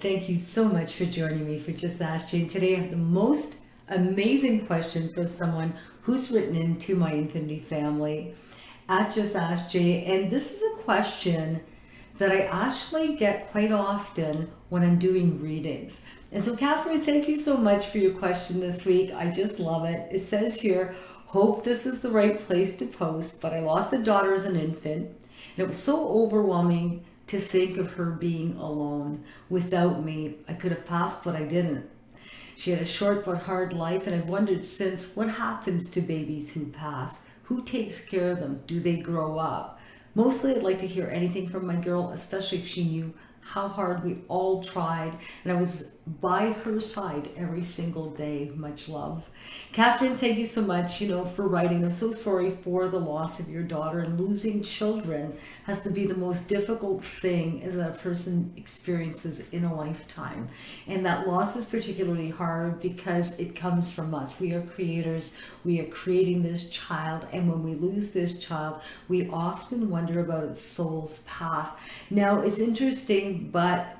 Thank you so much for joining me for Just Ask Jay. Today I have the most amazing question for someone who's written into my Infinity family at Just Ask Jay. And this is a question that I actually get quite often when I'm doing readings. And so, Kathryn, thank you so much for your question this week. I just love it. It says here, hope this is the right place to post, but I lost a daughter as an infant, and it was so overwhelming to think of her being alone without me. I could have passed, but I didn't. She had a short but hard life, and I've wondered since, what happens to babies who pass? Who takes care of them? Do they grow up? Mostly I'd like to hear anything from my girl, especially if she knew how hard we all tried, and I was by her side every single day. Much love. Kathryn, thank you so much, for writing. I'm so sorry for the loss of your daughter, and losing children has to be the most difficult thing that a person experiences in a lifetime. And that loss is particularly hard because it comes from us. We are creators. We are creating this child, and when we lose this child, we often wonder about its soul's path. Now, it's interesting, but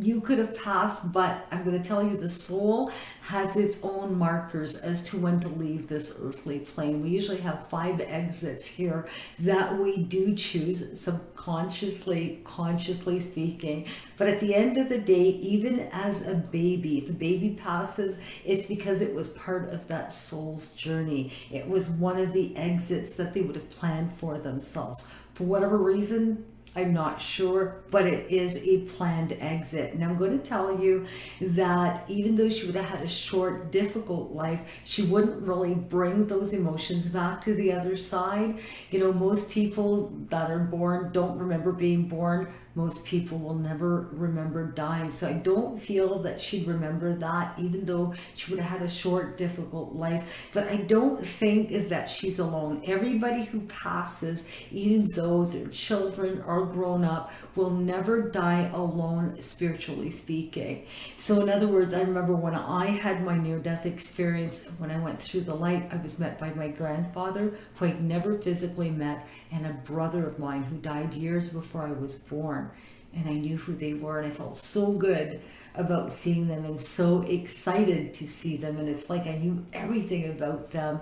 you could have passed, but I'm going to tell you, the soul has its own markers as to when to leave this earthly plane. We usually have 5 exits here that we do choose subconsciously, consciously speaking. But at the end of the day, even as a baby, if a baby passes, it's because it was part of that soul's journey. It was one of the exits that they would have planned for themselves. For whatever reason, I'm not sure, but it is a planned exit. And I'm going to tell you that even though she would have had a short, difficult life, she wouldn't really bring those emotions back to the other side. Most people that are born don't remember being born. Most people will never remember dying. So I don't feel that she'd remember that, even though she would have had a short, difficult life. But I don't think that she's alone. Everybody who passes, even though their children are grown up, will never die alone, spiritually speaking. So in other words, I remember when I had my near-death experience, when I went through the light, I was met by my grandfather, who I'd never physically met, and a brother of mine who died years before I was born. And I knew who they were, and I felt so good about seeing them and so excited to see them. And it's like I knew everything about them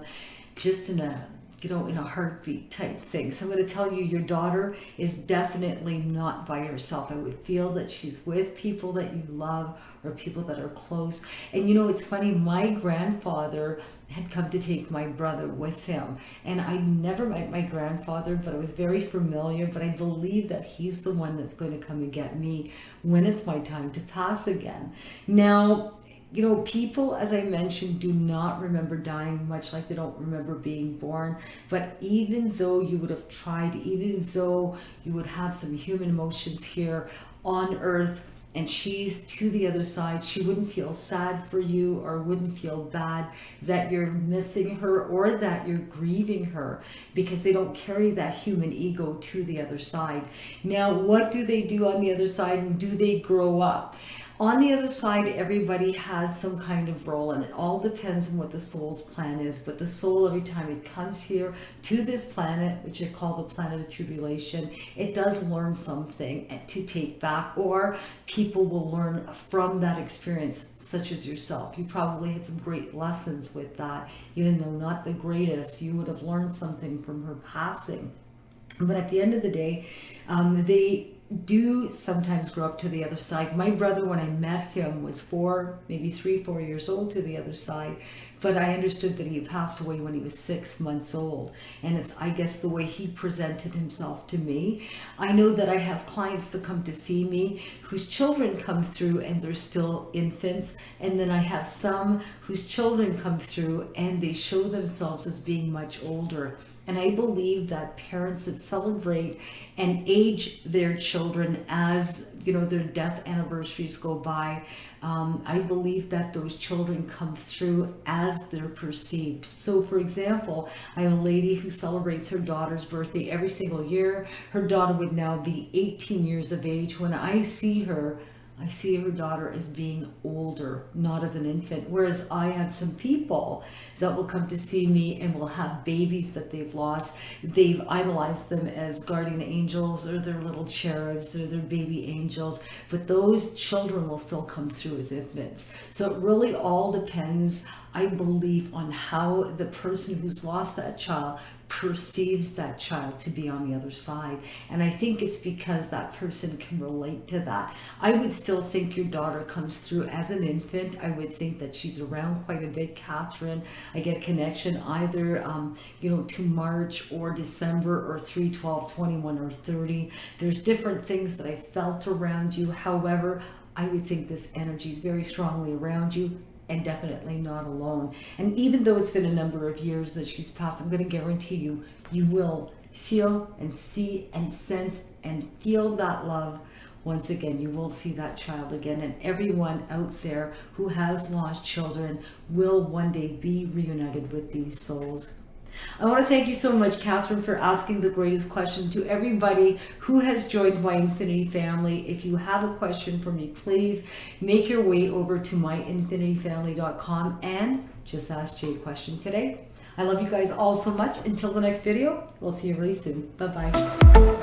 just in a heartbeat type thing. So I'm going to tell you, your daughter is definitely not by herself. I would feel that she's with people that you love or people that are close. And it's funny, my grandfather had come to take my brother with him. And I never met my grandfather, but I was very familiar. But I believe that he's the one that's going to come and get me when it's my time to pass again. Now, people, as I mentioned, do not remember dying, much like they don't remember being born. But even though you would have tried, even though you would have some human emotions here on earth, and she's to the other side, she wouldn't feel sad for you or wouldn't feel bad that you're missing her or that you're grieving her, because they don't carry that human ego to the other side. Now, what do they do on the other side, and do they grow up? On the other side, everybody has some kind of role, and it all depends on what the soul's plan is. But the soul, every time it comes here to this planet, which I call the planet of tribulation, it does learn something to take back, or people will learn from that experience, such as yourself. You probably had some great lessons with that. Even though not the greatest, you would have learned something from her passing. But at the end of the day, they do sometimes grow up to the other side. My brother, when I met him, was 4, maybe 3, 4 years old to the other side. But I understood that he had passed away when he was 6 months old. And it's, I guess, the way he presented himself to me. I know that I have clients that come to see me whose children come through and they're still infants. And then I have some whose children come through and they show themselves as being much older. And I believe that parents that celebrate and age their children as, their death anniversaries go by, I believe that those children come through as they're perceived. So for example, I have a lady who celebrates her daughter's birthday every single year. Her daughter would now be 18 years of age. When I see her, I see her daughter as being older, not as an infant. Whereas I have some people that will come to see me and will have babies that they've lost. They've idolized them as guardian angels or their little cherubs or their baby angels, but those children will still come through as infants. So it really all depends, I believe, on how the person who's lost that child perceives that child to be on the other side. And I think it's because that person can relate to that. I would still think your daughter comes through as an infant. I would think that she's around quite a bit, Kathryn. I get a connection either to March or December or 3/12/21 or 30. There's different things that I felt around you. However, I would think this energy is very strongly around you, and definitely not alone. And even though it's been a number of years that she's passed, I'm going to guarantee you, you will feel and see and sense and feel that love once again. You will see that child again, and everyone out there who has lost children will one day be reunited with these souls. I want to thank you so much, Kathryn, for asking the greatest question. To everybody who has joined my Infinity family, if you have a question for me, please make your way over to myinfinityfamily.com and just ask Jay a question today. I love you guys all so much. Until the next video, we'll see you really soon. Bye-bye.